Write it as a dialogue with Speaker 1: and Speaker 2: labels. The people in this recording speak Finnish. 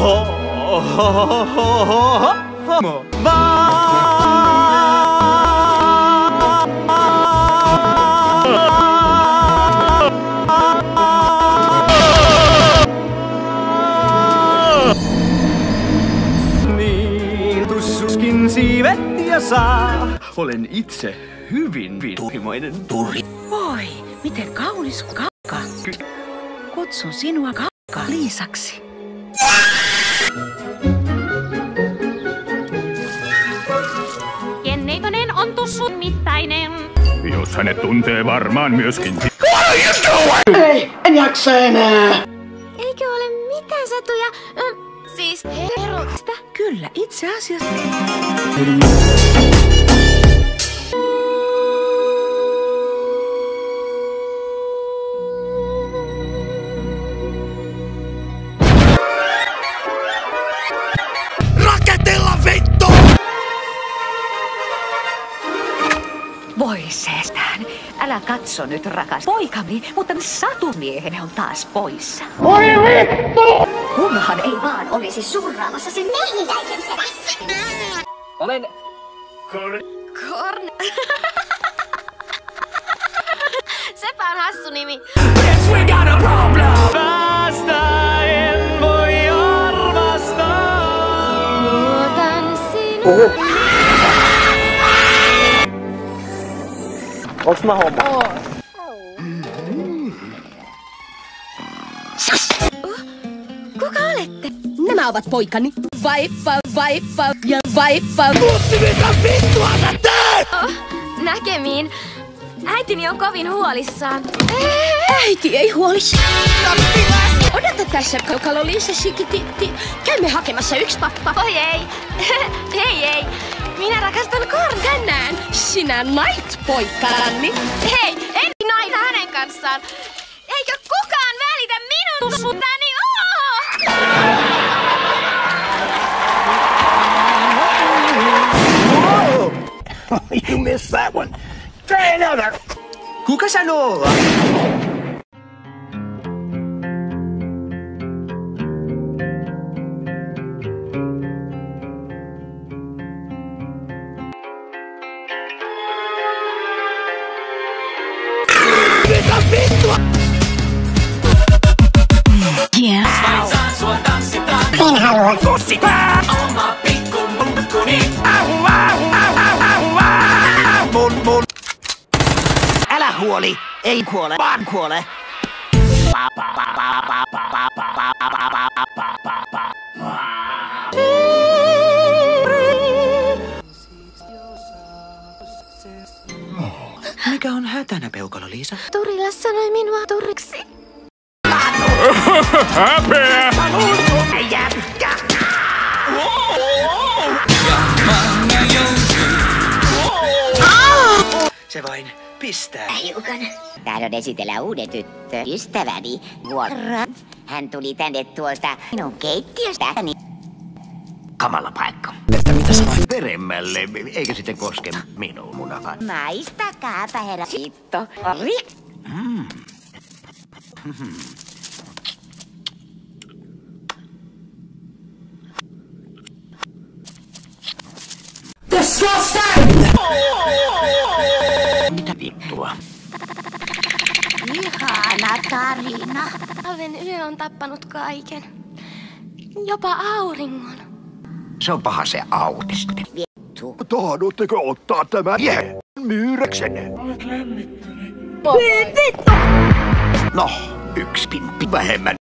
Speaker 1: Niin tussuskin siivet ja saa. Olen itse hyvin turhimoinen.
Speaker 2: Voi, miten kaunis kakka. Kutsun sinua kakka Liisaksi.
Speaker 3: Jenneitonen on tussut mittainen.
Speaker 4: Jos hänet tuntee varmaan myöskin.
Speaker 5: Ei, en jaksa enää.
Speaker 3: Eikö ole mitään satuja? Siis heroista?
Speaker 2: Kyllä, itse asiassa.
Speaker 5: Raketilla vittu!
Speaker 2: Voi seestään. Älä katso nyt, rakas poikani, mutta satumiehemme on taas poissa.
Speaker 5: Voi vittu!
Speaker 3: Kummahan ei vaan olisi surraamassa sen mehiläisen selässä.
Speaker 1: Olen...
Speaker 3: Korn. Sepä on hassu nimi.
Speaker 5: Yes, we got a problem!
Speaker 1: Päästä en voi arvastaa.
Speaker 3: Luotan sinua.
Speaker 5: Onks mä homma?
Speaker 3: Kuka olette?
Speaker 6: Nämä ovat poikani. Vaippa ja vaippa.
Speaker 5: Mutsi, mitä vittua sä teet?
Speaker 3: Näkemiin. Äitini on kovin huolissaan.
Speaker 6: Äiti ei huolisi. Odota tässä, kaukalo Liisa Shikititti. Käymme hakemassa yksi pappa.
Speaker 3: Oi ei. Ei. Minä rakastan Korn.
Speaker 6: Tänään sinä nait poikani.
Speaker 3: Hei, en naita hänen kanssaan. Eikö kukaan välitä minun tussutani?
Speaker 5: You missed that one. Try another.
Speaker 1: Kuka sanoo?
Speaker 5: Mitä vittua?
Speaker 7: En halua.
Speaker 5: Kussipää!
Speaker 7: Oma pikku munkkuni.
Speaker 5: Mun. Älä huoli, ei kuole, vaan kuole.
Speaker 1: Mikä on hätänä, peukalo Liisa?
Speaker 3: Turilla sanoi minua turriksi.
Speaker 4: Häpeä!
Speaker 5: Jätkä!
Speaker 1: Se vain pistää.
Speaker 7: Hiukan. Tahdon esitellä uuden ystäväni, Vuorra. Hän tuli tänne tuolta minun keittiöstäni.
Speaker 5: Kamala paikka. Että mitä sanoin peremmälle, eikä sitten koske minun munakaan.
Speaker 7: Maistakaapa, herra Sitto.
Speaker 5: Mitä vittua?
Speaker 7: Ihana tarina.
Speaker 3: Talven yö on tappanut kaiken. Jopa auringon.
Speaker 5: Se on paha se autisti. Tahdotteko ottaa tämän myyräksenne? Olet lämmittänyt. Vittu! No, yksi pimppi vähemmän.